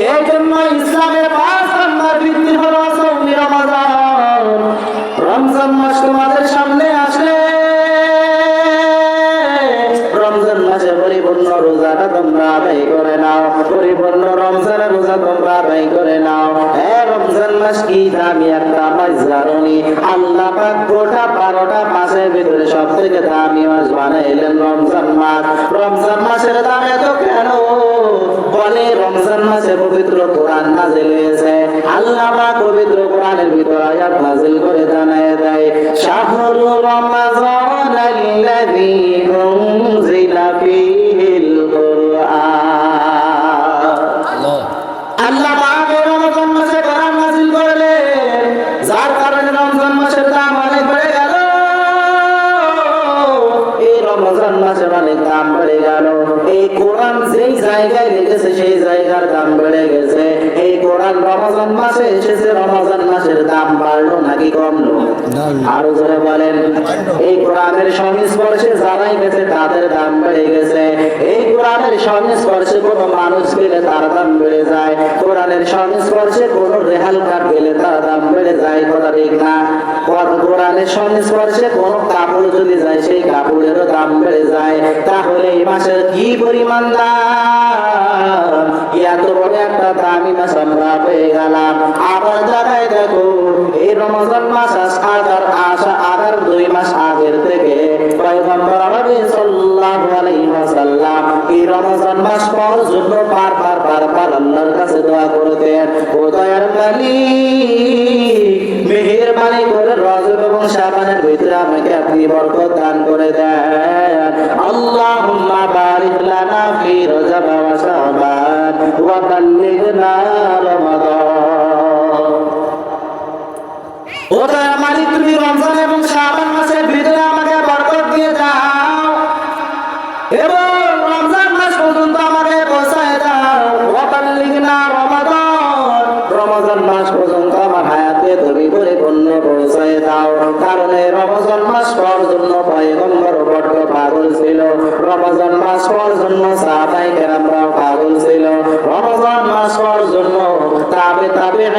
এই জন্য ইসলামের 5 নম্বর ভিত্তি হলো সৌমি রমাদান। রমজান মাস তোমাদের সামনে আসলে রমজান মাসে পরিপূর্ণ রোজাটা তোমরা আদায় করে নাও, পরিপূর্ণ রমজানের রোজা তোমরা আদায় করে নাও। রমজান মাস কি দামি একটা মাস জানি? আল্লাহ পাক গোটা 12টা মাসের ভিতরে সব থেকে দামি মাস বানাইলেন রমজান মাস। রমজান মাসের দাম এত কেন? বলে রমজান মাসে পবিত্র কোরআন নাযিল হয়েছে। আল্লাহ পাক পবিত্র কোরআনের ভিতরে আয়াত নাযিল করে জানায় দেয়, শাহরু রমাযানাল্লাযী উনজিলা ফীহিল কুরআন। আল্লাহ পাক রমজান মাসে কোরআন নাযিল করলেন, যার কারণে রমজান মাসের দাম অনেক বেড়ে গেল। এই রমজান মাসের অনেক দাম বেড়ে গেল। এই কোরআন যেই জায়গায় লেগেছে সেই জায়গার দাম বেড়ে গেছে। এই কোরআন রমজান মাসে এসেছে, রমজান মাসের দাম বাড়লো নাকি কমলো? আরো জোরে বলেন। এই কোরআনের সংস্পর্শে যারাই গেছে তাদের দাম বেড়ে গেছে। এই কোরআনের সংস্পর্শে কোন মানুষ গেলে তার দাম বেড়ে যায়, কোরআনের সংস্পর্শে কোন রেহাল কাঠ গেলে তার দাম বেড়ে যায়। কথা ঠিক না? কোরআনের সংস্পর্শে কোন কাপড় যদি যায় সেই কাপড়েরও দাম বেড়ে যায়। তাহলে এই মাসের কি পরিমাণ দাম! এত বড় একটা দামি মাস আমরা পেয়ে গেলাম। আবার জায়গায় দেখো, এই রমজান মাস আগার 2 মাস আগের থেকে পয়গম্বর আরবি সাল্লাল্লাহু আলাইহি ওয়াসাল্লাম এই রমজান মাস পাওয়ার জন্য বারবার আল্লাহর কাছে দোয়া করতেন, ও দয়ার মালিক মেহেরবানি করে রজব এবং শাবানের ভিতরে আমাকে আপনি বরকত দান করে দেন। আল্লাহুম্মা বারিক লানা ফি রজব ওয়া শাবান ওয়া বাল্লিগনা রমাদান। ও দয়ার মালিক তুমি রমজান এবং শাবান মাসের ভিতরে আমাকে বরকত দিয়ে দাও এবং রমজান মাস পর্যন্ত আমাকে পৌঁছায় দাও। ওয়া বাল্লিগনা রমাদান, রমজান মাস পর্যন্ত আমার হায়াতে তুমি পরিপূর্ণ পৌঁছায় দাও। কারণ এই রমজান মাস পাওয়ার জন্য পয়গম্বর বড় পাগল ছিল, রমজান মাস পাওয়ার জন্য সাহাবায়ে কেরামরাও পাগল ছিল, রমজান মাস পাওয়ার জন্য তাবেঈন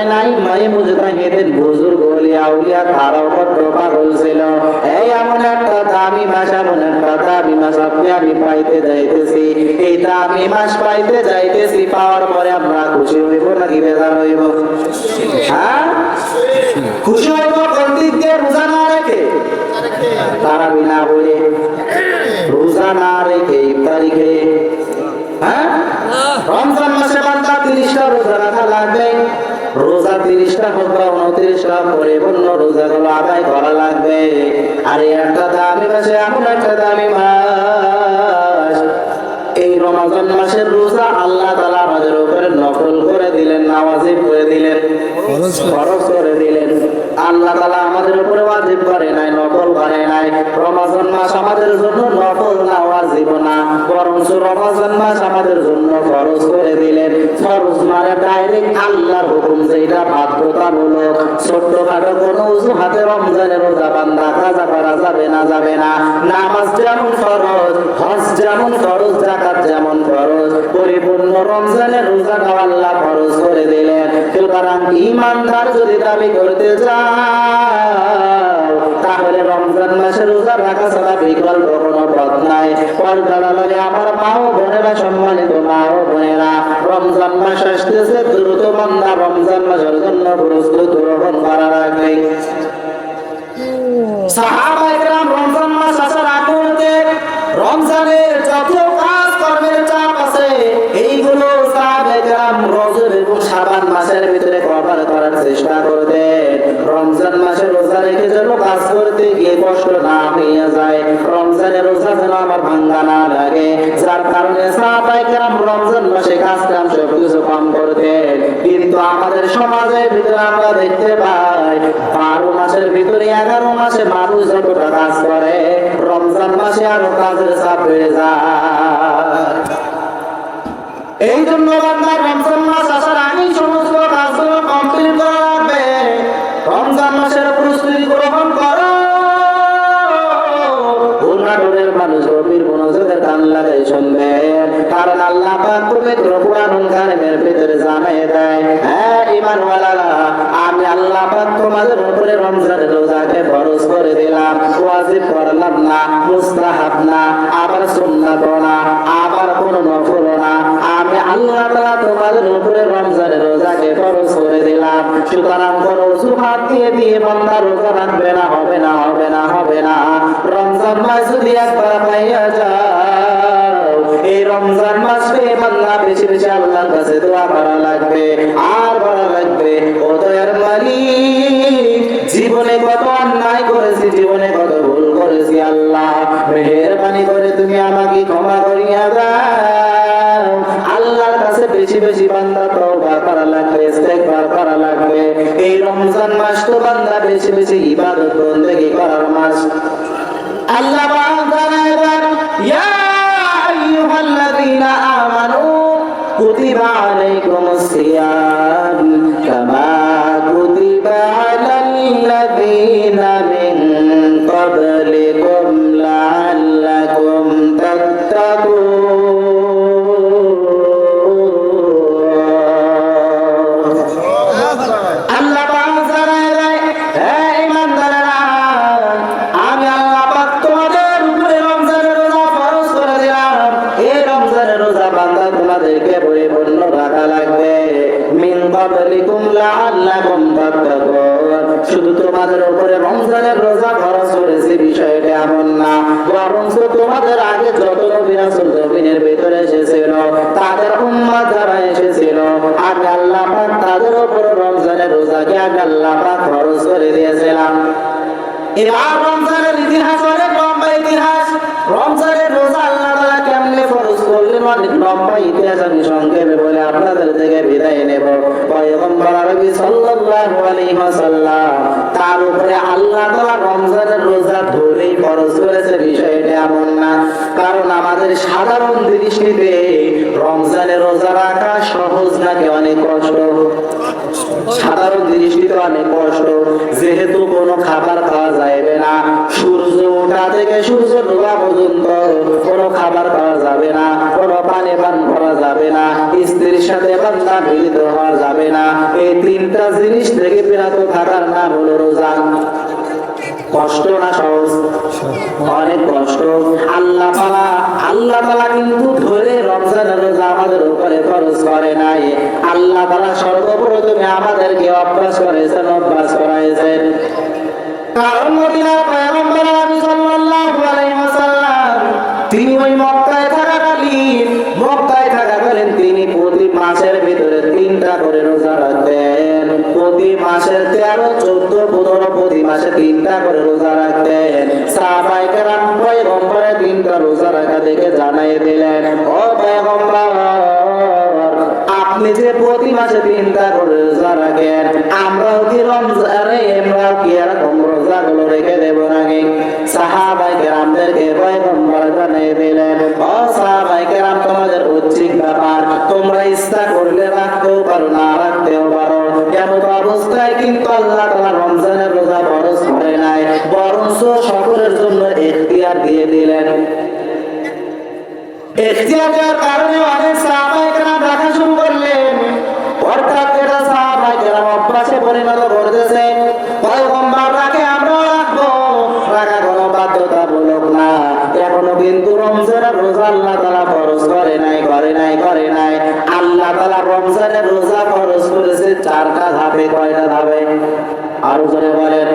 মুজতাহিদিন বুজুর্গ ওলিয়া আউলিয়া তারাও বড় পাগল ছিল। এই এমন একটা দামি মাস, এমন একটা দামি মাস আমি পাইতে যাইতেছি। এই দামি মাস পাইতে যাইতেছি, পাওয়ার পরে আমরা খুশি হইব নাকি বেজার হইব? হ্যাঁ, খুশি হইব কোন দিক দিয়ে? রোজা না রেখে, তারাবি না বলে, রোজা না রেখে ইফতারি খেয়ে। হ্যাঁ, রমজান মাসে বান্দা 30টা রোজা রাখা লাগবে। রোজা 30টা হোক বা 29টা পরিপূর্ণ রোজাগুলো আদায় করা লাগবে। আর এই একটা দামি মাসে, এমন একটা দামি মাস, এই রমজান মাসের রোজা আল্লাহ তাআলা আমাদের উপরে নফল করে দিলেন, ওয়াজিব করে দিলেন, ফরজ করে দিলেন। আল্লাহ তাআলা আমাদের উপরে ওয়াজিব করে নাই, নফল করে নাই। রমজান মাস আমাদের জন্য নফল না, ওয়াজিব না, বরং রমজান মাস আমাদের জন্য ফরজ করে দিলেন। ফরজ মানে ডাইরেক্ট আল্লাহর হুকুম, যেটা বাধ্যতামূলক। ছোট্টখাটো কোনো অজুহাতে রমজানের রোজা বান্দা কাজা করা যাবে না। নামাজ যেমন ফরজ, হজ যেমন ফরজ, যাকাত যেমন ফরজ, পরিপূর্ণ রমজানের রোজাটা আল্লাহ ফরজ করে দিলেন। সুতরাং ঈমানদার যদি দাবি করতে যাও, তাহলে রমজান মাসের রোজা রাখা ছাড়া বিকল্প কোনো পথ নাই। পর্দারে আমার মা ও বোনেরা, সম্মানিত মা ও বোনেরা, রমজান মাস আসতেছে, দ্রুত বান্দা রমজান মাসের জন্য প্রস্তুতি গ্রহণ করা লাগবে। সাহাবায়ে কেরাম রমজান মাস আসার আগ মুহূর্তে রমজানের যত কাজ কর্মের চাপ আছে, এইগুলো সাহাবায়ে কেরাম রজব এবং শাবান মাসের ভিতরে কভার করার চেষ্টা করতেন। রমজান মাসে রোজা রেখে যেন কাজ করতে গিয়ে কষ্ট না হয়ে যায়, রমজানের রোজা যেন আমার ভাঙ্গা না লাগে। যার কারণে সাহাবায়ে কেরাম রমজান মাসে কাজ কাম সবকিছু কম করতেন। কিন্তু আমাদের সমাজের ভিতরে আমরা দেখতে পাই 12 মাসের ভিতরে 11 মাসে মানুষ যতটা কাজ করে, রমজান মাসে আরো কাজের চাপ বেড়ে যায়। এই জন্য বান্দার রমজান মাস আসার আগেই সমস্ত কাজগুলো কমপ্লিট করা লাগবে। রমজান মাসের প্রস্তুতি গ্রহণ করো। উন্নয়নের মানুষ গভীর মনোযোগের কান লাগাই শুনবেন, কারণ আল্লাহ পাক পবিত্র কুরআনুল কারীমের ভিতরে জানান জানিয়ে দেয়, হ্যাঁ ঈমানওয়ালারা, আমি আল্লাহ পাক তোমাদের উপরে রমজানের রোজাকে ফরজ করে দিলাম, ওয়াজিব করলাম না, মুস্তাহাব না, আবার সুন্নাত না, আবার কোনো নফল না, আমি আল্লাহ তাআলা তোমাদের উপরে রমজানের রোজাকে ফরজ করে দিলাম। সুতরাং কোনো অজুহাত দিয়ে বান্দা রোজা রাখবে না, হবে না, হবে না, হবে না। রমজান মাস যদি একবার পাইয়া যাও, এই রমজান মাসে বান্দা বেশি বেশি আল্লাহর কাছে দোয়া করা লাগবে, আর বলা লাগবে, ও দয়ার মালিক, জীবনে কত অন্যায় করেছি, জীবনে কত ভুল করেছি, আল্লাহ মেহেরবানি করে তুমি আমাকে ক্ষমা করিয়া দাও। আল্লাহর কাছে বেশি বেশি বান্দা তওবা করা লাগবে, ইস্তেগফার করা লাগবে। এই রমজান মাস তো বান্দা বেশি বেশি ইবাদত বন্দেগী করার মাস। আল্লাহ পাক জানালেন, ইয়া আইয়ুহাল্লাযীনা আমানু কুতিবা আলাইকুমুস সিয়াম কামা কুতিবা আলাল্লাযীনা মিন ক্বাবলিকুম লাআল্লাকুম তাত্তাকুন। আল্লাহ পাক জানালেন, হে ঈমানদারেরা, আমি আল্লাহ পাক তোমাদের উপরে রমজানের রোজা ফরজ করে দিলাম। এই রমজানের রোজা বান্দা তোমাদেরকে পরিপূর্ণ রাখা লাগবে। মিন ক্বাবলিকুম লাআল্লাকুম তাত্তাকুন, শুধু তোমাদের উপরে রমজানের রোজা ফরজ করেছি বিষয়টা এমন না, বরং তোমাদের আগে যত নবী রাসূল জমিনের ভিতরে এসেছিল, তাদের উম্মত যারা এসেছিল, আগে আল্লাহ পাক তাদের উপরে রমজানের রোজাকে আগে আল্লাহ পাক ফরজ করে দিয়েছিলাম। এবার রমজানের ইতিহাস অনেক লম্বা ইতিহাস। রমজানের রোজা আল্লাহ তাআলা কেমনে ফরজ করলেন, অনেক লম্বা ইতিহাস। আমি সংক্ষেপে বলে আপনাদের থেকে বিদায় নেব। পয়গম্বর আরবি সাল্লাল্লাহু আলাইহি ওয়াসাল্লাম, তার উপরে আল্লাহ তাআলা রমজানের রোজা ধরেই ফরজ করেছে বিষয়টা এমন না। কারণ আমাদের সাধারণ দৃষ্টিতে রমজানের রোজা রাখা সহজ নাকি অনেক কষ্ট? সাধারণ দৃষ্টিতে অনেক কষ্ট। যেহেতু কোনো খাবার খাওয়া যাবে না, সূর্য ওঠা থেকে সূর্য ডোবা পর্যন্ত কোনো খাবার খাওয়া যাবে না, কোনো পানি পান করা যাবে না, স্ত্রীর সাথে বান্দা মিলিত হওয়া যাবে না, এই তিনটা জিনিস থেকে বিরত থাকার নাম হলো রোজা। কষ্ট না সহজ? অনেক কষ্ট। আল্লাহ তাআলা কিন্তু ধরে রমজানের রোজা আমাদের উপরে ফরজ করে নাই। আল্লাহ তাআলা সর্বপ্রথমে আমাদেরকে অভ্যাস করাইছেন। কারণ মদিনার পয়গম্বর নবী সাল্লাল্লাহু আলাইহি ওয়াসাল্লাম, তিনি ওই মক্কায় থাকাকালীন তিনি প্রতি মাসের ভিতরে 3টা করে রোজা রাখতেন। প্রতি মাসের 13, 14, 15 প্রতি মাসে 3টা করে রোজা রাখতেন। সাহাবায়ে কেরাম পয়গম্বরের 3টা রোজা রাখা দেখে জানাই দিলেন, ও পয়গম্বর, আপনি যে প্রতি মাসে 3টা করে রোজা রাখেন, আমরাও কি রমজানে এরকম রোজাগুলো রেখে দেব নাকি? সাহাবায়ে কেরামদেরকে পয়গম্বর জানিয়ে দিলেন, ও সাহাবায়ে কেরাম, তোমাদের ঐচ্ছিক ব্যাপার, তোমরা ইচ্ছা করলে রাখতেও পারো, না রাখতেও পারো। এমন অবস্থায় কিন্তু আল্লাহ তাআলা রমজানের রোজা ফরজ করে নাই, বরঞ্চ সকলের জন্য ইখতিয়ার দিয়ে দিলেন। ইখতিয়ার দেওয়ার কারণে অনেক সাহাবায়ে কেরাম রাখা শুরু করলেন। অর্থাৎ এটা সাহাবায়ে কেরাম অভ্যাসে পরিণত করতেছে। পয়গম্বর রাখে, আমরাও রাখবো, রাখা কোনো বাধ্যতামূলক না। এখনো কিন্তু রমজানের রোজা আল্লাহ তাআলা ফরজ করে নাই। আল্লাহ তাআলা রমজানের রোজা ফরজ করেছে 4টা ধাপে। কয়টা ধাপে? আরো জোরে বলেন।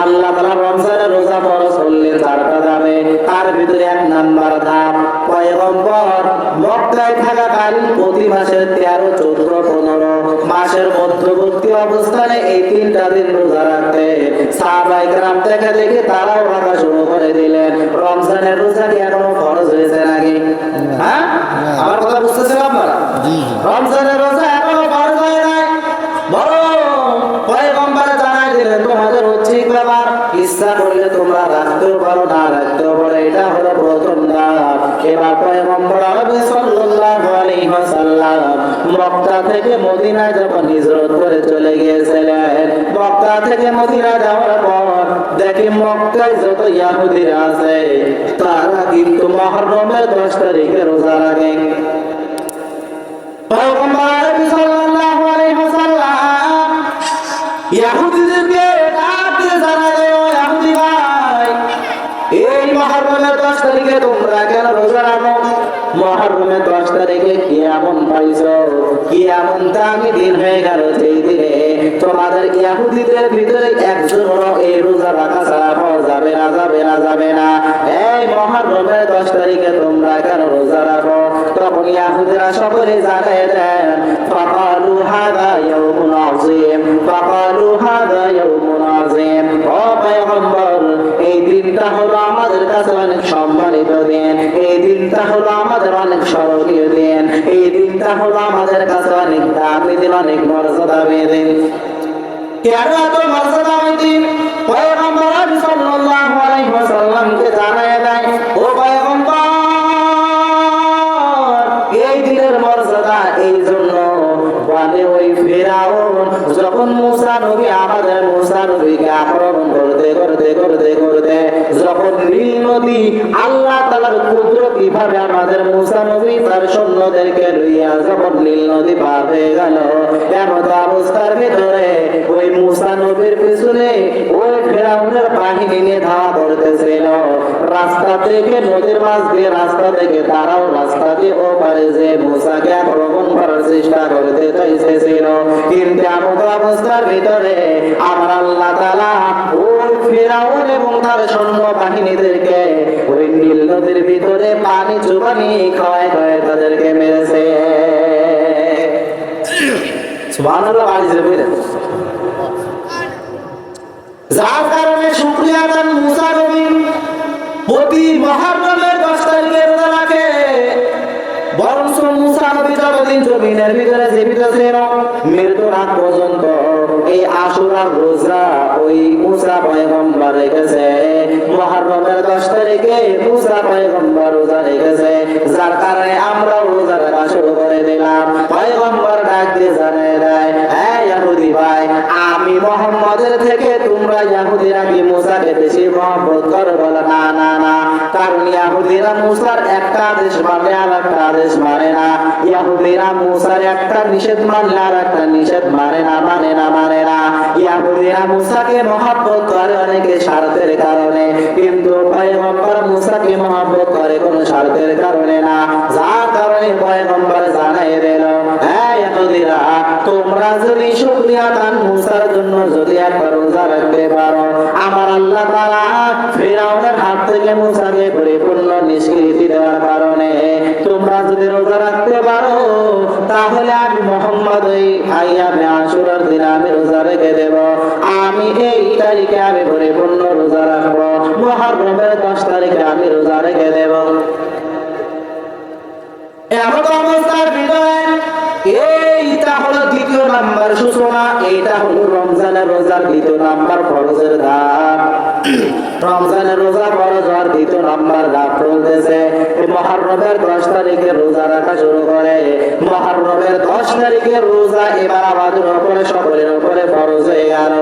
আল্লাহ তাআলা রমজানের রোজা ফরজ করলেন 4টা ধাপে। তার ভিতরে 1 নাম্বার ধাপ, পয়গম্বর মক্কায় থাকাকালীন প্রতি মাসের 13, 14, 15 মাসের মধ্যবর্তী অবস্থানে এই 3টা দিন রোজা রাখতেন। সাহাবায়ে কেরাম দেখে তারাও রাখা শুরু করে দিলেন। রমজানের রোজা কি এখনো ফরজ হয়েছে নাকি? হ্যাঁ, আমার কথা বুঝতেছেন আপনারা? রমজানের রোজা এখনো ফরজ হয় নাই, বরং পয়গম্বর জানাই দিলেন তোমাদের ঐচ্ছিক ব্যাপার, ইচ্ছা করলে তোমরা রাখতেও পারো, না রাখতেও পারো। এটা হলো প্রথম ধাপ। এবার পয়গম্বর আরবি সাল্লাল্লাহু আলাইহি ওয়াসাল্লাম মক্কা থেকে মদিনায় যখন হিজরত করে চলে গিয়েছিলেন, মক্কা থেকে মদিনায় যাওয়ার পর দেখি মক্কায় যত ইহুদিরা আছে তারা কিন্তু মুহররমের 10 তারিখে রোজা রাখে। পয়গম্বর ইহুদিদেরকে ডাক দিয়ে জানালে, ও ইহুদি ভাই, এই মুহররমের 10 তারিখে তোমরা কেন রোজা রাখো? মুহররমের 10 তারিখে কি এমন পাইছো, কি এমন দামি দিন হয়ে গেল যেই দিনে তোমাদের ইহুদিদের ভিতরে একজনও এই রোজা রাখা ছাড়া পাওয়া যাবে না, যাবে না, যাবে না। এই মুহররমের 10 তারিখে তোমরা কেন রোজা রাখো? তখন ইহুদিরা সকলে জানায় দেন, ফাকালু হাদা ইয়াউমুন আযীম, ফাকালু হাদা ইয়াউমুন আযীম। ও পয়গম্বর, এই দিনটা হলো আমাদের কাছে অনেক সম্মানিত দিন, এই দিনটা হলো আমাদের অনেক স্মরণীয় দিন, এই দিনটা হলো আমাদের কাছে অনেক দামি দিন, অনেক মর্যাদাময় দিন। কেন এত মর্যাদাময় দিন? পয়গম্বর সাল্লাল্লাহু আলাইহি ওয়াসাল্লামকে জানায় দেয়, ও পয়গম্বর, এই দিনের মর্যাদা এই জন্য বলে, ওই ফিরআউন যখন মুসা নবী, আমাদের মুসা নবীকে আক্রমণ করতে করতে করতে করতে যখন নীল নদী আল্লাহ তাআলার কুদরতি ভাবে আমাদের মুসা নবী তার সৈন্যদেরকে লইয়া যখন নীল নদী পার হয়ে গেল, এমন অবস্থার ভিতরে ওই মুসা নবীর পিছনে ওই ফিরআউনের বাহিনী নিয়ে ধাওয়া করতেছিল। রাস্তা থেকে, নদীর মাঝ দিয়ে রাস্তা থেকে তারাও রাস্তা দিয়ে ওপারে যে মুসাকে আক্রমণ করার চেষ্টা করতে চাইছিল, কিন্তু এমন অবস্থার ভিতরে আমার আল্লাহ তাআলা ওই ফিরআউন এবং তার সৈন্য বাহিনীদেরকে ওই নীল নদীর ভিতরে পানি চুবানি খাওয়ায় খাওয়ায় তাদেরকে মেরেছে। সুবহানাল্লাহ। যার কারণে শুকরিয়া আদান মুসা নবী প্রতি মুহররমের 10 তারিখে রোজা রাখে। বরঞ্চ মুসা নবী যতদিন জমিনের ভিতরে জীবিত ছিল, মৃত্যুর আগ পর্যন্ত এই আশুরার রোজা ওই মুসা পয়গম্বর রেখেছে। মুহররমের 10 তারিখে মুসা পয়গম্বর রোজা রেখেছে, যার কারণে আমরা রোজা রাখা শুরু করে দিলাম। পয়গম্বর ডাক দিয়ে জানায় দেয়, এই ইহুদি ভাই, আমি মুহাম্মদের থেকে তোমরা ইহুদিরা কি মুসাকে বেশি মহব্বত করো? বলে, না না না, কারণ ইহুদিরা মুসার একটা আদেশ মানে আর একটা আদেশ মানে না, ইহুদিরা মুসার একটা নিষেধ মানলে আর একটা নিষেধ মানে না, মানে না, মানে না। ইহুদিরা মুসাকে মহব্বত করে অনেকে স্বার্থের কারণে, কিন্তু পয়গম্বর মুসাকে মহব্বত করে কোনো স্বার্থের কারণে না। যার কারণে পয়গম্বর জানাই দিল, হ্যাঁ ইহুদিরা, তোমরা যদি শুকরিয়া আদান মুসার জন্য যদি একবার রোজা রাখতে পারো, আমার আল্লাহ তাআলা ফিরআউনের হাত থেকে মুসাকে পরিপূর্ণ নিষ্কৃতি দেওয়ার কারণে তোমরা যদি রোজা রাখতে পারো, তাহলে আমি মুহাম্মদ ওই আইয়ামে আশুরার দিন আমি রোজা রেখে দেব। আমি এই তারিখে আমি পরিপূর্ণ রোজা রাখবো, মুহররমের 10 তারিখে আমি রোজা রেখে দেব। এমন অবস্থার ভিতরে এইটা হলো দ্বিতীয় নাম্বার সূচনা, এইটা হলো রমজানের রোজার দ্বিতীয় নাম্বার ফরজের ধাপ। রমজানের রোজা ফরজ হওয়ার দ্বিতীয় নাম্বার ধাপ চলতেছে। মুহররমের 10 তারিখে রোজা রাখা শুরু করে। মুহররমের 10 তারিখে রোজা এবার আমাদের উপরে, সকলের উপরে ফরজ হয়ে গেল।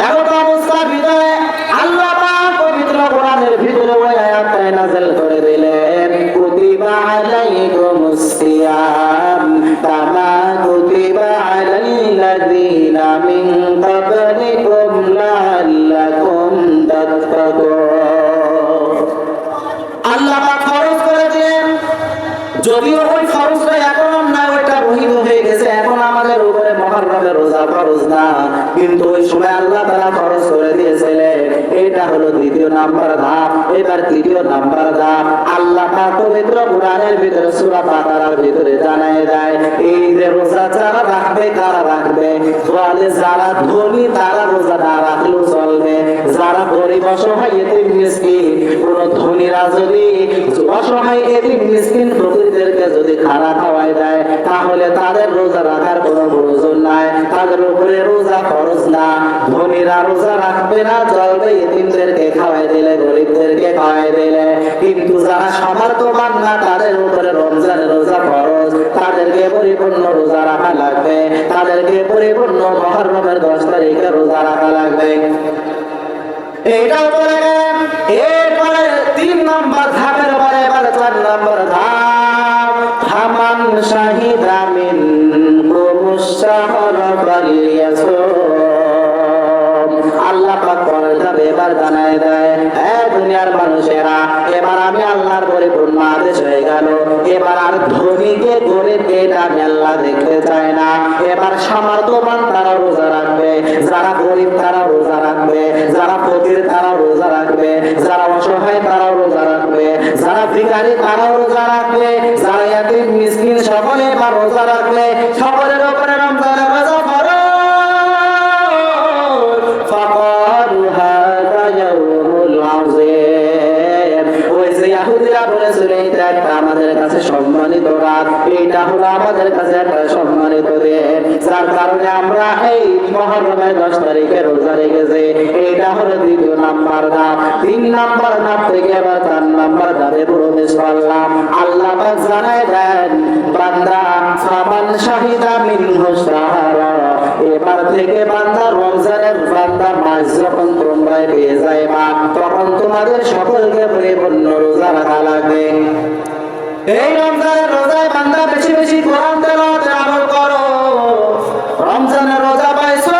এমন অবস্থার ভিতরে আল্লাহ পাক পবিত্র কোরআনের ভিতরে ওই আয়াতটা নাযিল করে দিলেন, কুতিবা আলাইকুমুস সিয়াম কামা কুতিবা আলাল্লাযীনা মিন ক্বাবলিকুম লাআল্লাকুম তাত্তাকুন। আল্লাহ পাক ফরজ করে দিলেন, যদিও ওই ফরজটা এখন না, ওইটা রহিত হয়ে গেছে, এখন আমাদের উপরে মুহররমের রোজা ফরজ না, কিন্তু ওই সময় আল্লাহ তাআলা ফরজ করে দিয়েছিলেন। এটা হলো দ্বিতীয় নাম্বার ধাপ। এবার তৃতীয় নাম্বার ধাপ আল্লাহ পাক পবিত্র কোরআনের ভিতরে সূরা বাকারার ভিতরে জানায় দেয়, এই যে রোজা যারা রাখবে কারা রাখবে? বলে, যারা ধনী তারা রোজা না রাখলেও চলবে, যারা গরিব অসহায় এতিম মিসকিন, কোন ধনীরা যদি অসহায় এতিম মিসকিন ফকিরদেরকে যদি খানা খাওয়ায় দেয়, তাহলে তাদের রোজা রাখার কোনো প্রয়োজন নাই, তাদের উপরে রোজা ফরজ না। ধনীরা রোজা রাখবে না, চলবে, এতিমদেরকে খাওয়াই দিলে, গরিবদেরকে খাওয়াই দিলে। কিন্তু যারা সামর্থ্যবান না, তাদের উপরে রমজানের রোজা ফরজ, তাদেরকে পরিপূর্ণ রোজা রাখা লাগবে, তাদেরকে পরিপূর্ণ মুহররমের 10 তারিখে রোজা রাখা লাগবে। এইটাও বলে গেলেন। এরপরে 3 নম্বর ধাপের পরে এবার 4 নম্বর ধাপ, ফামান শাহিদা মিনকুমুশ শাহরা ফালইয়াসুম জানাই দেয়, দুনিয়ার মানুষেরা এবার আমি আল্লাহর পরিপূর্ণ আদেশ হয়ে গেল, এবার আর ধনীকে গরিবকে এটা আমি আল্লাহ দেখতে চাই না। এবার সামর্থ্যবান তারা রোজা রাখবে, যারা গরিব তারা রোজা রাখবে, যারা ফকির তারা রোজা রাখবে, যারা অসহায় তারাও রোজা রাখবে, যারা ভিখারি তারাও রোজা রাখবে, যারা ইয়াতীম মিসকিন সকলে এবার রোজা রাখবে। সকলের উপরে রমজানের রোজা ফরজ। ফাকাদ হাদা ইয়াউমুল আযীম। ওই যে ইহুদিরা বলেছিল এটা একটা আমাদের কাছে সম্মানিত রাত, এইটা হলো আমাদের কাছে একটা সম্মানিত দিন, যার কারণে আমরা এই মুহররমের 10 তারিখে রোজা রেখেছি। এইটা হলো দ্বিতীয় নাম্বার ধাপ। 3 নাম্বার ধাপ থেকে এবার 4 নাম্বার ধাপে প্রবেশ করলাম। আল্লাহ পাক জানায় দেন, বান্দা ফামান শাহিদা মিনহু শাহরা, এবার থেকে বান্দা রমজানের বান্দা মাস যখন তোমরা পেয়ে যাইবা, তখন তোমাদের সকলকে পরিপূর্ণ রোজা রাখা লাগবে। এই রমজানের রোজায় বান্দা বেশি বেশি কোরআন তেলাওয়াতে আমল করো। রমজানের রোজা পাইছো,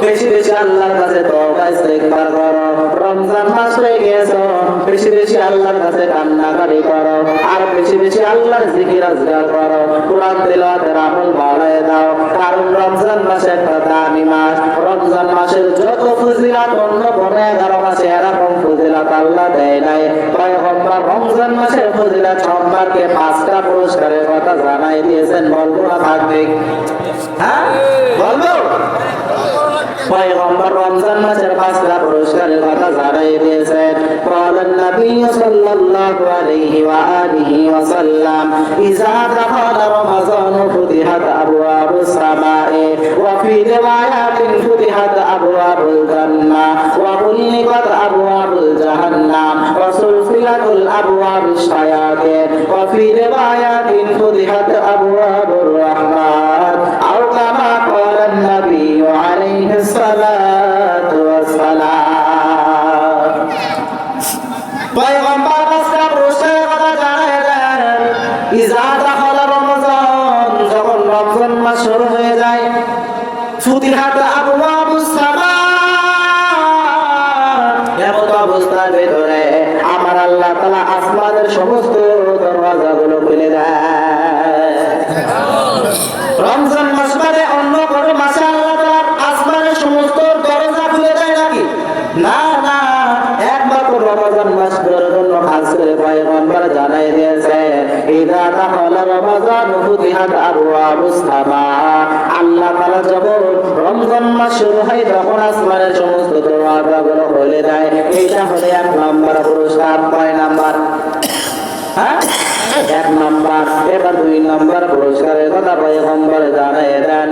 বেশি বেশি আল্লাহর কাছে তওবা ইস্তিগফার করো। রমজান মাস হয়ে গেছে, বেশি বেশি আল্লাহর কাছে কান্নাকাটি করো, আর বেশি বেশি আল্লাহর জিকির আজকার করো। কোরআন তেলাওয়াতের আমল বাড়ায় দাও, কারণ রমজান মাস একটা দামি মাস। রমজান মাসের যত ফজিলত অন্য কোনো 11 মাসে এরকম ফজিলত আল্লাহ দেয় নাই। পয়গম্বর রমজান মাসের ফজিলত সম্পর্কে 5টা পুরস্কারের কথা জানাই দিয়েছেন। বলবো না থাকবে? হ্যাঁ বলবো। পয়গম্বর রমজান মাসের 5টা পুরস্কারের কথা জানাই দিয়েছেন। قال النبي صلى الله عليه وآله وسلم إذا دخل رمضان فتحت أبواب السماء وفي روايات فتحت أبواب الجنة وغلقت أبواب الجهنم وسلسلت الأبواب الشياطين وفي روايات فتحت أبواب الرحمن أو كما قال النبي عليه الصلاة والسلام। পয়গম্বর 5টা পুরস্কারের কথা জানায় দেন। ইজা দাখালা রমজান, যখন রমজান মাস শুরু হয়ে যায়, ফুতিহাত আবওয়াবুস সামা, এমন অবস্থার ভিতরে আমার আল্লাহ তাআলা আসমানের সমস্ত দরওয়াজাগুলো খুলে দেয়। রমজান মাস মানে অন্য কোনো মাসে আল্লাহ তাআলা আসমানের সমস্ত দরজা খুলে দেয় নাকি? না না, একমাত্র রমজান মাস জন্য খাস করে পয়গম্বর জানাই দিয়েছে, ইযা দাখালা রমজান ফুতিহাত আবওয়াবুস সামা। আল্লাহ তাআলা যখন রমজান মাস শুরু হয় তখন আসমানের সমস্ত দরওয়াজাগুলো খুলে দেয়। এইটা হলো 1 নাম্বার পুরস্কার। কয় নাম্বার? হ্যাঁ 1 নাম্বার। এবার 2 নাম্বার পুরস্কারের কথা পয়গম্বর জানাই দেন,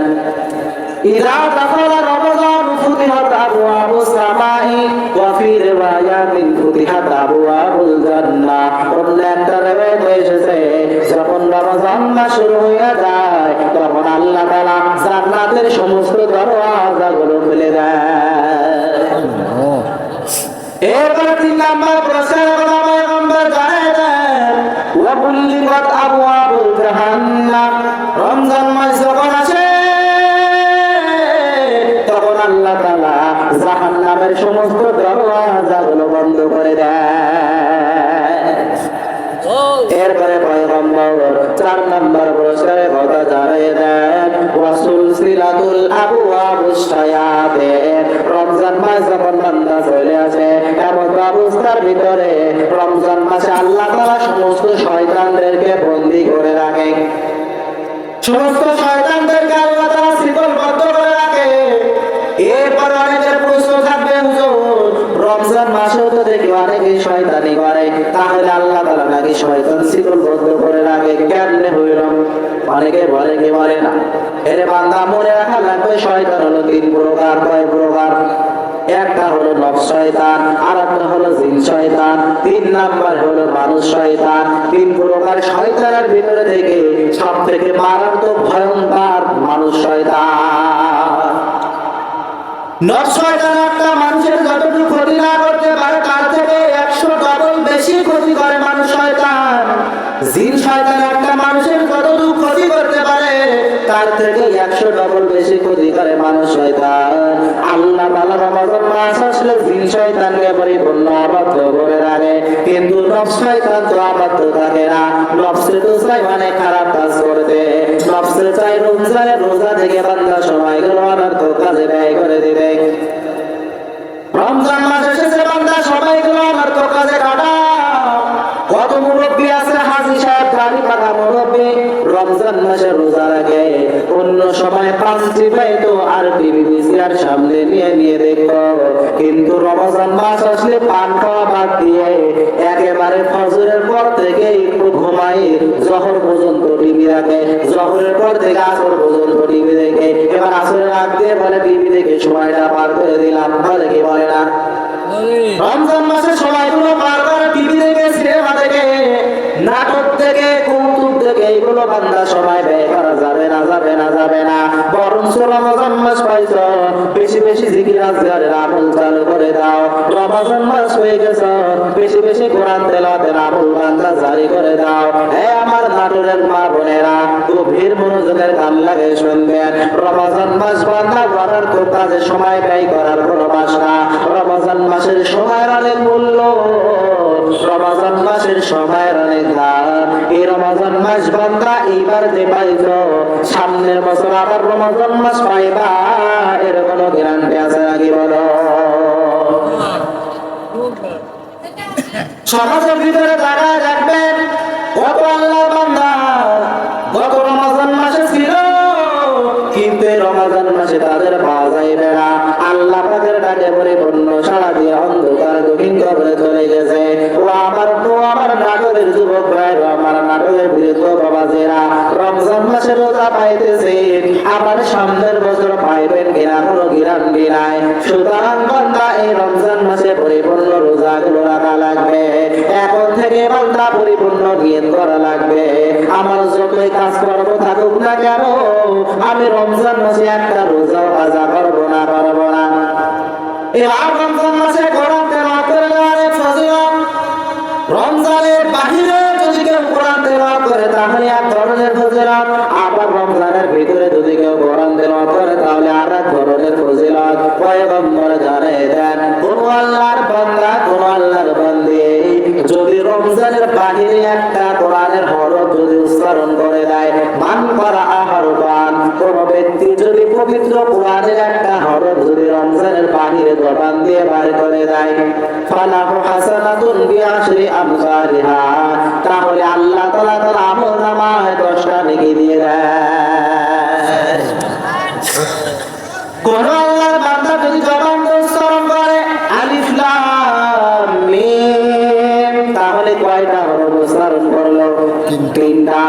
ইযা দাখালা রমজান ফুতিহাত আবওয়াবুস সামাই ওয়া ফি রিওয়ায়াতিন ফুতিহাত আবওয়াবুল জান্নাহ। অন্য একটা রিওয়ায়াতে এসেছে, যখন রমজান মাস শুরু হয়ে যায় তখন আল্লাহ তাআলা জান্নাতের সমস্ত দরওয়াজাগুলো খুলে দেয়। এরপর 3 নাম্বার পুরস্কারের কথা পয়গম্বর জানাই দেন, ওয়া গুল্লিকাত আবওয়াবুল জাহান্নাম। রমজান মাস যখন আসে তখন আল্লাহ তাআলা জাহান্নামের সমস্ত দরওয়াজাগুলো বন্ধ করে দেয়। এরপরে পয়গম্বর 4 নাম্বার পুরস্কারের কথা জানাই দেন, ওয়া সুলসিলাতুল আবওয়াবুশ শায়াতিন। রমজান মাস যখন বান্দা চলে আসে এমন অবস্থার ভিতরে রমজান মাসে আল্লাহ তাআলা সমস্ত শয়তানদেরকে বন্দী করে রাখে। সমস্ত শয়তানদেরকে আল্লাহ তাআলা শৃঙ্খলবদ্ধ করে রাখে। এরপর অনেকের প্রশ্ন থাকবে, হুজুর রমজান মাসেও তো দেখি অনেকে শয়তানি করে, তাহলে আল্লাহ তাআলা নাকি শয়তান শৃঙ্খলবদ্ধ করে রাখে, কেমনে হইল? অনেকে বলে কি বলে না? এরে বান্দা মনে রাখা লাগবে, শয়তান হলো 3 প্রকার। কয় প্রকার? একটা হলো নফস শয়তান, আরেকটা হলো জিন শয়তান, 3 নাম্বার হলো মানুষ শয়তান। 3 প্রকার শয়তানের ভিতরে থেকে সবথেকে মারাত্মক ভয়ঙ্কর মানুষ শয়তান। নফস শয়তান একটা মানুষের যতটুকু ক্ষতি না করতে পারে তার থেকে 100 ডবল বেশি ক্ষতি করে মানুষ শয়তান। জিন শয়তান একটা মানুষের যতটুকু ক্ষতি করতে পারে তার থেকে 100 ডবল বেশি ক্ষতি করে মানুষ শয়তান। আল্লাহ তাআলা রমজান মাস আসলে জিন শয়তানকে পরিপূর্ণ আবদ্ধ করে রাখে, কিন্তু নফস শয়তান তো আবদ্ধ থাকে না। নফসে তো চাই মানে খারাপ কাজ করতে, নফসে চাই রমজানের রোজা থেকে বান্দা সময়গুলো অনর্থক কাজে ব্যয় করে দিতে। রমজান মাস এসেছে, বান্দা সময়গুলো অনর্থক কাজে কাটাও। কত মুরব্বী আছে, হাজী সাহেব গাড়ি পাকা মুরব্বী, রমজান মাসে রোজা রাখে, অন্য সময় পাঁচটি পাইতো আর টিভি বিসিআর সামনে নিয়ে নিয়ে দেখতো, কিন্তু রমজান মাস আসলে পান খাওয়া বাদ দিয়ে একেবারে ফজরের পর থেকে একটু ঘুমাই, জহর পর্যন্ত টিভি রাখে, জহরের পর থেকে আসর পর্যন্ত টিভি দেখে, এবার আসরের আগ দিয়ে বলে টিভি দেখে সময়টা পার করে দিলাম, বলে কি বলে না? রমজান মাসে সময়গুলো পার করে টিভি দেখে, সিনেমা দেখে, নাটক থেকে, কৌতুক থেকে, এগুলো বান্দা সময় ব্যয় করা যাবে না, যাবে না, যাবে না। বরঞ্চ রমজান মাস পাইছ, বেশি বেশি জিকির আজকারের আমল চালু করে দাও। রমজান মাস হয়ে গেছ, বেশি বেশি কোরআন তেলাওয়াতের আমল বান্দা জারি করে দাও। হে আমার নাটোরের মা বোনেরা, গভীর মনোযোগের কান লাগে শুনবেন। রমজান মাস বান্দা করার তো কাজে সময় ব্যয় করার কোনো মাস না। রমজান মাসের সময়ের অনেক মূল্য, রমজান মাসের সময়ের অনেক দাম। এই রমজান মাস বান্দা এইবার যে পাইছ, সামনের বছর আবার রমজান মাস পাইবা, এর কোনো গ্যারান্টি আছে নাকি বলো? সমাজের ভিতরে দাঁড়ায় রাখবেন, কত আল্লাহ বান্দা গত রমজান মাসে ছিল, কিন্তু রমজান মাসে তাদের পাওয়া যাইবে না। আল্লাহ পাকের ডাকে পরিপূর্ণ সাড়া দিয়ে অন্ধকার গভীর কবরে চলে গেছে। ও আমার নাটকের যুবক ভাইরা, আমার নাটকের বৃদ্ধ বাবাজেরা, রমজান মাসে রোজা পাইতেছে, আবার সামনের বছর পাইবেন কিনা কোনো গ্যারান্টি নাই। সুতরাং বান্দা এই রমজান মাসে পরিপূর্ণ রোজাগুলো রাখা লাগবে। এখন থেকে বান্দা পরিপূর্ণ নিয়ত করা লাগবে, আমার যতই কাজ করবো থাকুক না কেন, আমি রমজান মাসে একটা রোজা কাজা করবো না, করবো না। এবার রমজান মাসে কোরআন তেলাওয়াত করে নেওয়ার ফজিলত, রমজানের বাহিরে যদি কেউ কোরআন তেলাওয়াত করে তাহলে এক ধরনের ফজিলত, আবার রমজানের ভিতরে যদি কেউ কোরআন তেলাওয়াত করে তাহলে আর এক ধরনের ফজিলত। পয়গম্বর জানিয়ে দেন, কোন আল্লাহর বান্দা, কোন আল্লাহর বান্দী যদি রমজানের বাহিরে একটা কোরআনের হরফ যদি উচ্চারণ করে দেয়, মান করা আহরবান, কোন ব্যক্তি যদি পবিত্র কোরআনের একটা হরফ যদি রমজানের বাহিরে জবান দিয়ে বার করে দেয়, ফালাহু হাসানাতুন বিআশরি আমসালিহা, তাহলে আল্লাহ তাআলা তার আমলনামায় 10টা নেকি দিয়ে দেয়। কোন আল্লাহর বান্দা যদি জবান দিয়ে উচ্চারণ করে আলিফ লাম মিম, তাহলে কয়টা হরফ উচ্চারণ করলো? 3টা।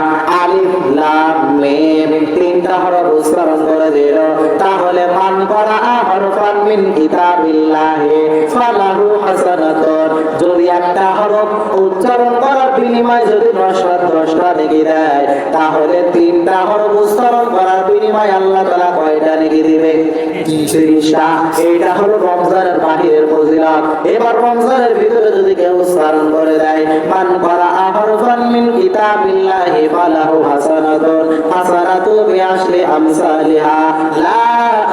আলিফ লাম মিম 3টা হরফ উচ্চারণ করে দিল, তাহলে মান করা হরফান মিন কিতাবিল্লাহি ফালাহু হাসানাতুন, যদি একটা হরফ উচ্চারণ করার বিনিময়ে যদি 10টা নেকি দেয়, তাহলে 3টা হরফ উচ্চারণ করার বিনিময়ে আল্লাহ তাআলা কয়টা নেকি দিবে? 30টা। এইটা হলো রমজানের বাহিরের ফজিলত। এবার রমজানের ভিতরে যদি কেউ উচ্চারণ করে দেয়, মান করা হরফান মিন কিতাবিল্লাহি ফালাহু হাসানাতুন, হাসানাতু বিআশরি আমসালিহা, লা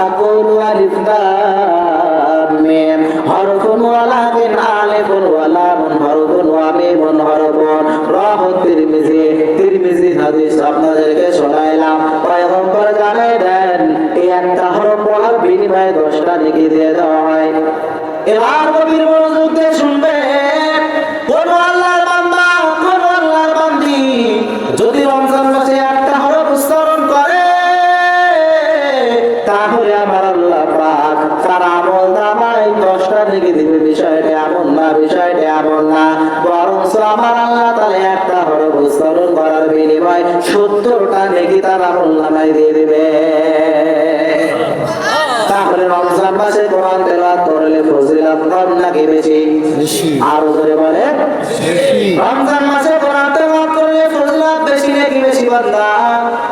আকুলু আলিফ লাম মিম হরফুন ওয়ালাকিন আলিফুন ওয়া লামুন হরফুন ওয়া মিমুন হরফুন। রাহু তিরমিজি, তিরমিজি হাদিস আপনাদেরকে শোনাইলাম। পয়গম্বর জানাই দেন, এই একটা হরফ পড়ার বিনিময়ে 10টা নেকি দিয়ে দেওয়া হয়। এবার গভীর মনোযোগ দিয়ে শুনবেন, কোন আল্লাহর বান্দা, কোন আল্লাহর বান্দি যদি রমজান মাসে একটা হরফ উচ্চারণ করে, তাহলে আমার আল্লাহ পাক তার আমলনামায় 10টা নেকি দিবে। বিষয়টা এমন না, বিষয়টা এমন না, বরঞ্চ আমার আল্লাহ তাআলা একটা হরফ উচ্চারণ করার বিনিময়ে 70টা নেকি তার আমলনামায় দিয়ে দিবে। তাহলে রমজান মাসে কোরআন তেলাওয়াত করলে ফজিলত কম নাকি বেশি? আরো জোরে বলে, রমজান মাসে কোরআন তেলাওয়াত করলে ফজিলত বেশি নাকি বেশি? বান্দা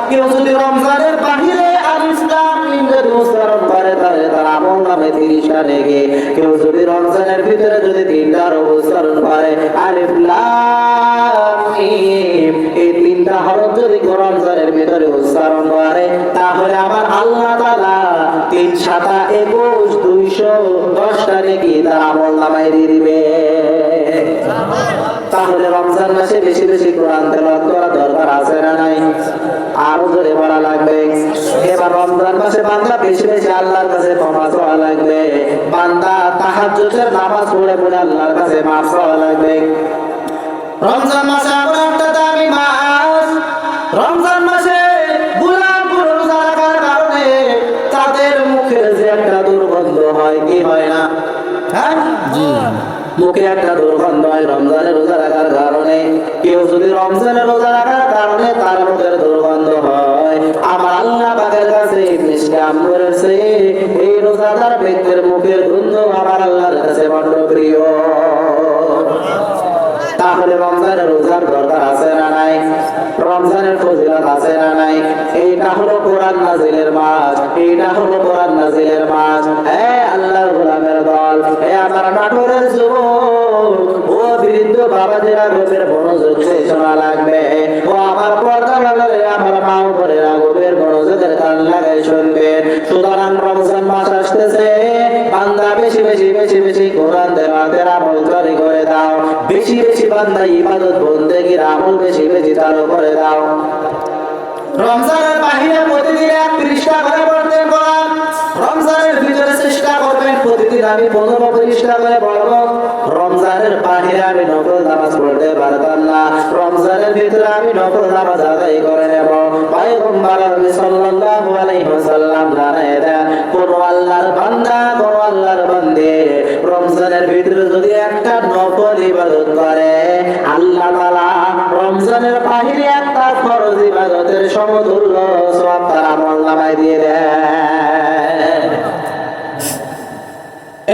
কেউ যদি রমজানের বাহিরে আলিফ লাম মিম যদি উচ্চারণ করে তাহলে তার আমল নামে 30টা নেকি। কেউ যদি রমজানের ভিতরে যদি 3টার উচ্চারণ করে আলিফ লাম মিম, এই 3টা হরফ যদি রমজানের ভিতরে উচ্চারণ করে, তাহলে আমার আল্লাহ তাআলা 3 7 21 210টা নেকি তার আমল নামায় দিয়ে দিবে। তাহলে রমজান মাসে বেশি বেশি কোরআন তেলাওয়াত করা দরকার আছে না নাই? আরো জোরে বলা লাগবে। এবার রমজান মাসে বান্দা বেশি বেশি আল্লাহর কাছে ক্ষমা চাওয়া লাগবে। বান্দা তাহাজ্জুদের নামাজ পড়ে পড়ে আল্লাহর কাছে মাফ চাওয়া লাগবে। রমজান মাসে এমন একটা দামি মাস, রমজান মাসে গুনাহগুলো রোজা রাখার কারণে তাদের মুখে যে একটা দুর্গন্ধ হয়, কি হয় না? হ্যাঁ জি, মুখে একটা দুর্গন্ধ হয় রমজানের রোজা রাখার কারণে। কেউ যদি রমজানের রোজা রাখার কারণে তার মুখের দুর্গন্ধ হয়, আমার আল্লাহ পাকের কাছে মিষ্টি আম্বরের চেয়ে এই রোজাদার ব্যক্তির মুখের গন্ধ আমার আল্লাহর কাছে বড় প্রিয়। তাহলে রমজানের রোজার দরকার আছে না নাই? রমজানের ফজিলত আছে না নাই? এইটা হলো কোরআন নাজিলের মাস, এইটা হলো কোরআন নাজিলের মাস। হে আল্লাহর গোলামের দল, হে আমার নাটোরের যুবক, ও বৃদ্ধ বাবাজিরা গভীর মনোযোগ দিয়ে শোনা লাগবে। ও আমার পর্দাওয়ালারে, আমার মা ও বোনেরা গভীর মনোযোগের কান লাগাই শুনবেন। সুতরাং রমজান মাস আসতেছে, বান্দা বেশি বেশি বেশি বেশি কোরআন তেলাওয়াতের আমল জারি করে দাও। বেশি বেশি বান্দা ইবাদত বন্দেগীর আমল বেশি বেশি চালু করে দাও। রমজানের বাহিরে প্রতিদিন 31টা করে পড়তে কোরআন, রমজানের ভিতরে চেষ্টা করবেন প্রতিদিন আমি 15-20টা করে পড়বো। রমজানের বাহিরে আমি নফল নামাজ পড়তে পারতাম না, রমজানের ভিতরে আমি নফল নামাজ আদায় করে নেব। পয়গম্বর সাল্লাল্লাহু আলাইহি ওয়াসাল্লাম জানায় দেন, কোন আল্লাহর বান্দা, কোন আল্লাহর বান্দে রমজানের ভিতরে যদি একটা নফল ইবাদত করে, আল্লাহ তাআলা রমজানের বাহিরে একটা ফরজ ইবাদতের সমতুল্য সওয়াব তার আমলনামায় দিয়ে দেন।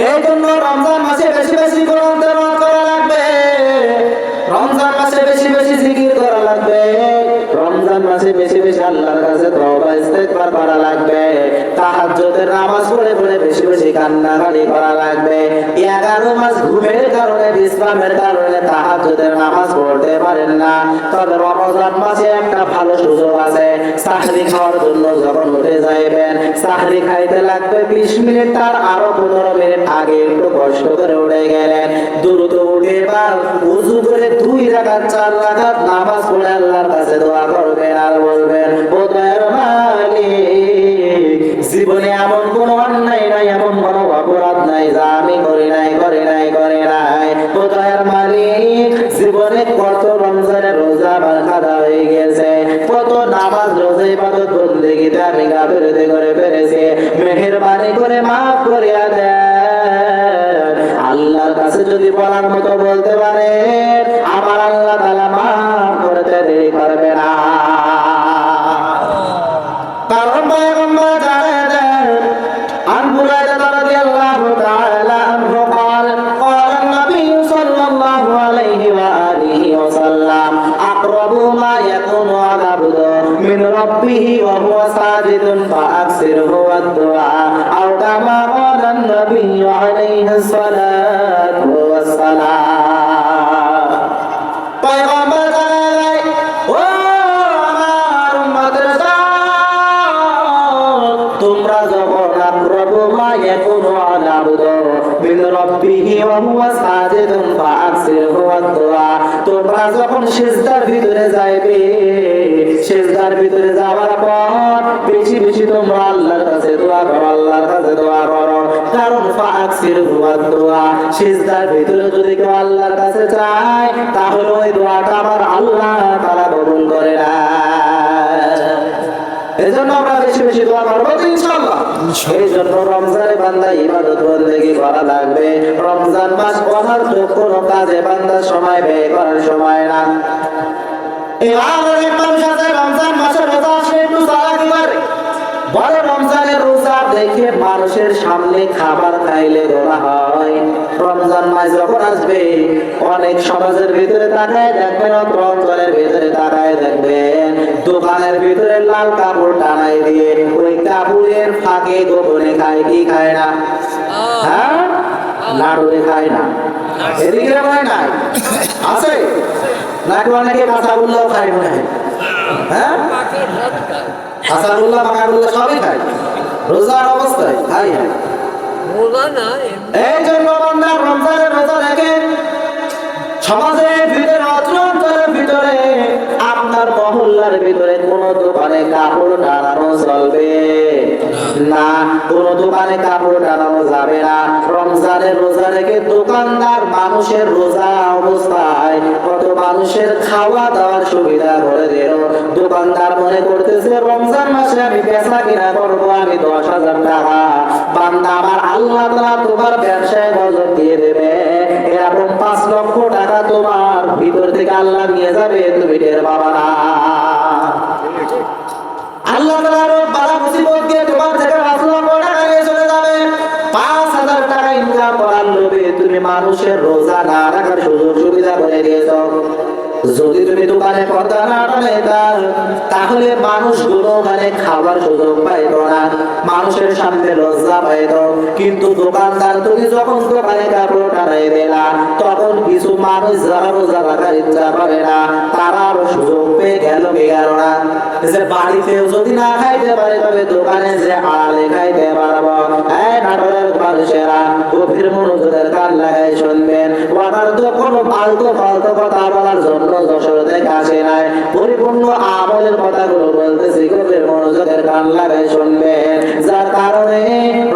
এই জন্য রমজান মাসে বেশি বেশি কোরআন তেলাওয়াত করা লাগবে, রমজান মাসে বেশি বেশি জিকির করা লাগবে, রমজান মাসে বেশি বেশি আল্লাহর কাছে তওবা ইস্তেগফার করা লাগবে, তাহাজ্জুদের নামাজ পড়ে পড়ে বেশি বেশি কান্নাকাটি করা লাগবে। 11 মাস ঘুমের কারণে, বিশ্রামের কারণে তাহাজ্জুদের নামাজ পড়তে পারেন না, তবে রমজান মাসে একটা ভালো সুযোগ আছে। সাহরি খাওয়ার জন্য যখন উঠে যাইবেন, সাহরি খাইতে লাগবে 20 মিনিট, তার আরো 15 মিনিট আগে একটু কষ্ট করে উঠে গেলেন, দ্রুত উঠে এবার ওযু করে 2 রাকাত 4 রাকাত নামাজ পড়ে আল্লাহর কাছে দোয়া করবেন আর বলবেন, ও দয়ার মালিক, জীবনে এমন কোন অন্যায় নাই, এমন কোন অপরাধ নাই যা আমি করি নাই করি নাই করি নাই। ও দয়ার মালিক, জীবনে কত রমজানের রোজা আমার কাদা হয়ে গেছে, কত নামাজ রোজা ইবাদত বন্দেগীতে আমি গাফিলতি করে ফেলেছি, মেহেরবানি করে মাফ করিয়া দেন। আল্লাহর কাছে যদি বলার মতো বলতে পারেন, আমার আল্লাহ তাআলা মাফ করতে দেরি করবে না। কারণ পয়গম্বর জানিয়ে দেন, আন বুরায়দা রাদিয়াল্লাহু তাআলা আনহু قال قال النبي صلى الله عليه وآله وسلم أقرب ما يكون العبد من ربه وهو ساجد فأكثره الدعاء أو كما قال النبي عليه الصلاة والسلام। পয়গম্বর জানায়, ও আমার উম্মতের দল, তোমরা যখন আক্রবু মা ইয়াকুনু আল আবদু মিন রাব্বিহি ওয়া হুয়া সাজিদুন ফাআকসিরহু আদ-দুআ, তোমরা যখন সিজদার ভিতরে যাইবে, সিজদার ভিতরে যাওয়ার পর বেশি বেশি তোমরা আল্লাহর কাছে দোয়া করো, আল্লাহর কাছে দোয়া করো। কারণ ফাআকসিরহু আদ-দুআ, সিজদার ভিতরে যদি কেউ আল্লাহর কাছে চায়, তাহলে ওই দোয়াটা আমার আল্লাহ তাআলা কবুল করে না। এজন্য আমরা বেশি বেশি দোয়া করব ইনশাআল্লাহ। এই জন্য রমজানে বান্দা ইবাদত বন্দেগী করা লাগবে। রমজান মাস অনর্থক কোনো কাজে বান্দা সময় ব্যয় করার সময় না। এবার অনেক মানুষ আছে রমজান মাসে রোজা আসলে একটু চালাকি করে, বড় রমজানের রোজা দেখে মানুষের সামনে খাবার খাইলে ধরা হয়। রমজান মাস যখন আসবে, অনেক সমাজের ভিতরে তাকায় দেখবেন, অঞ্চলের ভিতরে তাকায় দেখবেন, দোকানের ভিতরে লাল কাপড় টানাই দিয়ে ওই কাপড়ের ফাঁকে গোপনে খায় কি খায় না? হ্যাঁ, নাড়ুরে খায় না? এদিকে হয় নাই আছে নাকি অনেকে কাঁচাগুল্লাও খায় মনে হয়? হ্যাঁ, কাঁচাগুল্লা পাকাগুল্লা সবই খায় রোজার অবস্থায় খাই না। এই জন্য বান্দা রমজানের রোজা রেখে সমাজের ভিতরে অঞ্চলের ভিতরে আপনার মহল্লার ভিতরে কোন দোকানে কাপড় টানানো চলবে না, কোন দোকানে কাপড় টানানো যাবে না। রমজানের রোজা রেখে দোকানদার মানুষের রোজা অবস্থায় কত মানুষের খাওয়া দাওয়ার সুবিধা করে দিল। দোকানদার মনে করতেছে রমজান মাসে আমি বেচা কিনা করবো, আমি 10,000 টাকা বান্দা আমার আল্লাহ তাআলা তোমার ব্যবসায় বরকত দিয়ে দেবে। এরকম 5 লক্ষ টাকা তোমার ভিতর থেকে আল্লাহ নিয়ে যাবে, তুমি টের পাবা না। আল্লাহ তাআলার বালা মুসিবত দিয়ে তোমার থেকে 5 লক্ষ টাকা নিয়ে চলে যাবে। 5,000 টাকা ইনকাম করার লোভে তুমি মানুষের রোজা না রাখার সুযোগ সুবিধা করে দিয়েছো। যদি তুমি দোকানে পর্দা না টানাইতাম তাহলে মানুষগুলো ওখানে খাবার সুযোগ পাইতো না, মানুষের সামনে লজ্জা পাইতো। কিন্তু দোকানদার তুমি যখন দোকানে কাপড় টানাই দিলা তখন কিছু মানুষ যারা রোজা রাখার ইচ্ছা করে না তারা আরো সুযোগ পেয়ে গেল কি গেল না? যে বাড়িতেও যদি না খাইতে পারে তবে দোকানে যে আড়ালে খাইতে পারবো। এই নাটোরের মানুষেরা গভীর মনোযোগের কান লাগাই শুনবেন, ওনার তো কোনো ফালতু ফালতু কথা বলার জন্য যশোর থেকে আসে নাই, পরিপূর্ণ আমলের কথাগুলো বলতেছি, গভীর মনোযোগের কান লাগাই শুনবেন। যার কারণে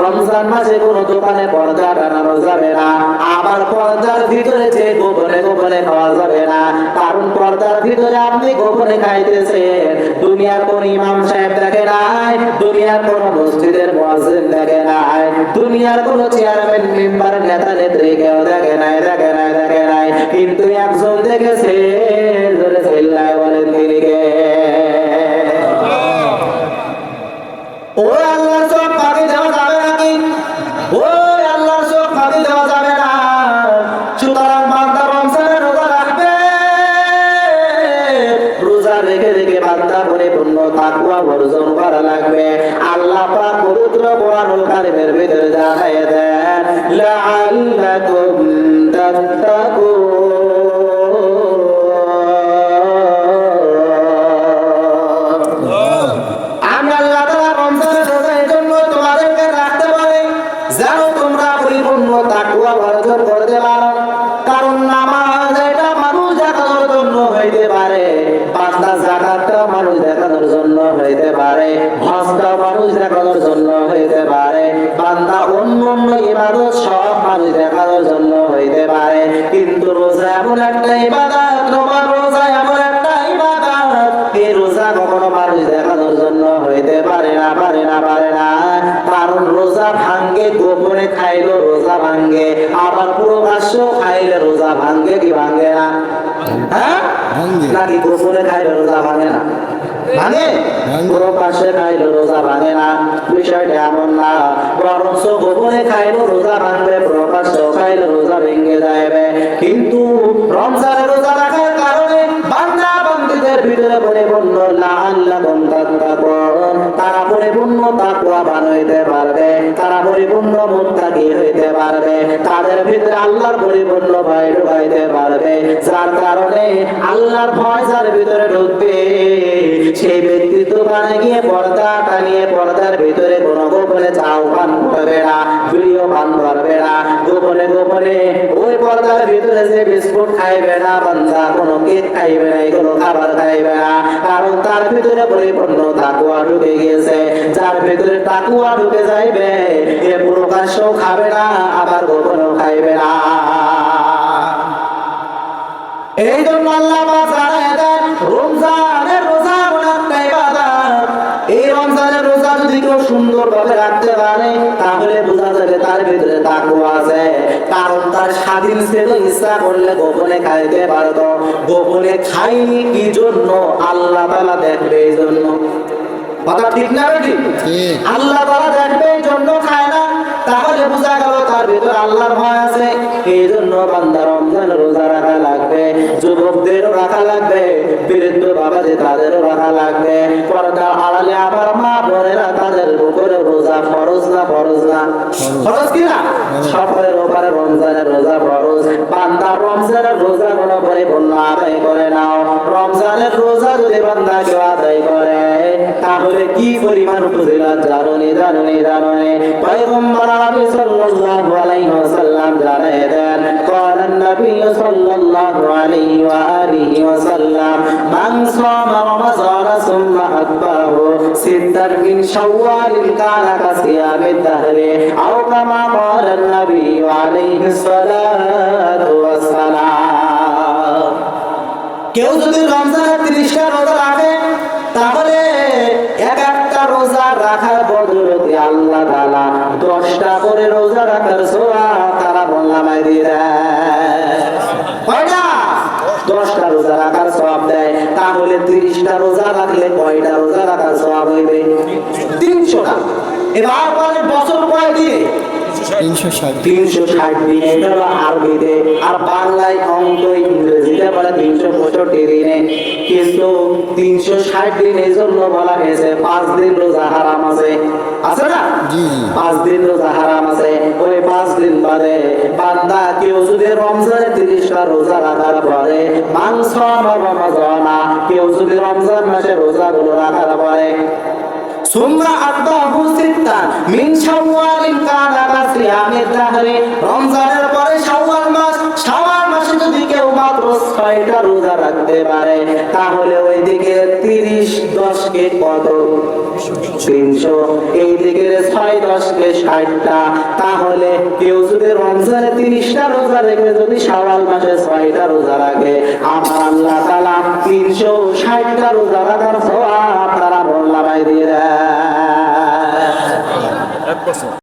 রমজান মাসে কোনো দোকানে পর্দা টানানো যাবে না, আবার পর্দার ভিতরে যে গোপনে গোপনে খাওয়া যাবে না। কারণ পর্দার ভিতরে আপনি গোপনে খাইতেছেন, দুনিয়ার কোন ইমাম সাহেব দেখে নাই, দুনিয়ার কোন মসজিদের মুয়াজ্জিন দেখে নাই, দুনিয়ার কোন চেয়ারম্যান মেম্বার নেতা নেত্রী কেউ দেখে নাই, দেখে নাই, দেখে নাই। কিন্তু একজন দেখেছে, জোরে চিল্লায় বলেন তিনি কে? ও আল্লাহর চোখ ফাঁকি দেওয়া যাবে নাকি? ও আল্লাহর চোখ ফাঁকি দেওয়া যাবে না। সুতরাং বান্দা রমজানের রোজা রাখবে, রোজা রেখে রেখে বান্দা পরিপূর্ণ তাকওয়া অর্জন করা লাগবে। আল্লাহ পাক পবিত্র কোরআনুল কারীমের ভিতরে জানিয়ে দেন, লাআল্লাকুম তাত্তাকুন। আমি আল্লাহ তাআলা রমজানের রোজা এই জন্য তোমাদেরকে রাখতে বলি যেন তোমরা পরিপূর্ণ তাকওয়া অর্জন করতে পারো। কারণ নামাজ এটা মানুষ দেখানোর জন্য হইতে পারে, পাঁচটা যাকাতটা মানুষ দেখানোর জন্য হইতে পারে, হজটা মানুষ দেখানোর জন্য হইতে পারে, বান্দা অন্য অন্য ইবাদত সব মানুষ দেখানোর জন্য হইতে পারে। কিন্তু রোজা এমন একটা ইবাদত, তোমার রোজা এমন একটা ইবাদত, এই রোজা কখনো মানুষ দেখানোর জন্য হইতে পারে না, পারে না, পারে না। কারণ রোজা ভাঙ্গে, গোপনে খাইলো রোজা ভাঙ্গে, আবার প্রকাশ্য খাইলে রোজা ভাঙ্গে কি ভাঙ্গে না? হ্যাঁ, নাকি গোপনে খাইলে রোজা ভাঙে না? ভাঙে। প্রকাশ্যে খাইলে রোজা ভাঙে না, বিষয়টা এমন না। বরঞ্চ গোপনে খাইলে রোজা ভাঙবে, প্রকাশ্য খাইলে রোজা ভেঙে যাবে। কিন্তু রমজানের রোজা রাখার কারণে বান্দা বান্দীদের ভিতরে পরিপূর্ণ লাআল্লাকুম তাত্তাকুন, তারা পরিপূর্ণ তাকওয়াবান হইতে পারবে, তারা পরিপূর্ণ মুত্তাকি হইতে পারবে, তাদের ভিতরে আল্লাহর পরিপূর্ণ ভয় ঢুকাইতে পারবে। যার কারণে আল্লাহর ভয় যার ভিতরে ঢুকবে সেই ব্যক্তি দোকানে গিয়ে পর্দা টানিয়ে পর্দার ভিতরে কোনো গোপনে চাও পান করবে না, বিড়িও পান করবে না, গোপনে গোপনে ওই পর্দার ভিতরে যে বিস্কুট খাইবে না, বান্দা কোনো কেক খাইবে না, কোনো খাবার খাইবে না। কারণ তার ভিতরে পরিপূর্ণ তাকওয়া ঢুকে গিয়েছে। যার ভিতরে তাকওয়া ঢুকে যাইবে এ প্রকাশ্য খাবে না, আবার গোপনেও খাইবে না। এই জন্য আল্লাহ পাক জানায় দেন, রমজানের রোজা এমন একটা ইবাদত, এই রমজানের রোজা যদি কেউ সুন্দরভাবে রাখতে পারে তাহলে বোঝা যাবে তার ভিতরে তাকওয়া আছে। কারণ তার স্বাধীন ছিল, ইচ্ছা করলে গোপনে খাইতে পারত, গোপনে খাইনি কি জন্য? আল্লাহ তাআলা দেখবে এই জন্য। কথা ঠিক না বেটি? আল্লাহ তাআলা দেখবে এই জন্য খায় না, তাহলে বোঝা গেল তার ভিতরে আল্লাহর ভয় আছে। এই জন্য বান্দা রমজান রোজা রাখা লাগবে, যুবকদেরও রাখা লাগবে, বৃদ্ধ বাবাদের তাদেরও রাখা লাগবে। পর্দার আড়ালে আমার মা বোনেরা তাদের উপরে রোজা ফরজ না ফরজ না ফরজ কি না সফরের উপরে রমজানের রোজা ফরজ বান্দা রমজানের রোজা গুলো পরিপূর্ণ আদায় করে নাও রমজানের রোজা যদি বান্দা কেউ আদায় করে তাহলে কি পরিমাণ ফজিলত জানুনি জানুনি জানুনি পয়গম্বর নবী সাল্লাল্লাহু আলাইহি ওয়াসাল্লাম জানায় দেন قال النبي صلى الله عليه وآله وسلم من صام رمضان ثم أتبعه ستا من شوال كان كصيام الدهر أو كما قال النبي عليه الصلاة والسلام কেউ যদি রমজানের 30টা রোজা রাখে তাহলে এক একটা রোজা রাখার বদৌলতে আল্লাহ তাআলা 10টা করে রোজা রাখার সওয়াব তারা বললামায় দিয়ে দেয় কয়টা 10টা রোজা রাখার সওয়াব দেয় তাহলে 30টা রোজা রাখলে কয়টা রোজা রাখার সওয়াব হইবে 300টা এবার বলেন বছর কয় দিনে 360 দিনে এটা হলো আরবিতে আর বাংলায় অঙ্ক ইংরেজিতে বলে 365 দিনে কিন্তু 360 দিন এই জন্য বলা হয়েছে 5 দিন রোজা হারাম আছে আছে না জি 5 দিন রোজা হারাম আছে ওই 5 দিন বাদে বান্দা কেউ যদি রমজানে 30টা রোজা রাখার পরে মাংস রমজানা কেউ যদি রমজান মাসে রোজাগুলো রাখার পরে সুম্মা আত্তাহু সিত্তান মিন শাওয়ালিন কানা কাসিয়ামিদ দাহরি রমজানের পরে শাওয়াল মাসে যদি কেউ মাত্র 6টা রোজা রাখতে পারে তাহলে ওইদিকে 30 10 কে কত 300 এইদিকে 6 10 কে 60টা তাহলে কেউ যদি রমজানে 30টা রোজা রেখে যদি শাওয়াল মাসে 6টা রোজা রাখে আমার আল্লাহ তাআলা 360টা রোজা রাখার সওয়াব তারা বললামায় দিয়ে দেয়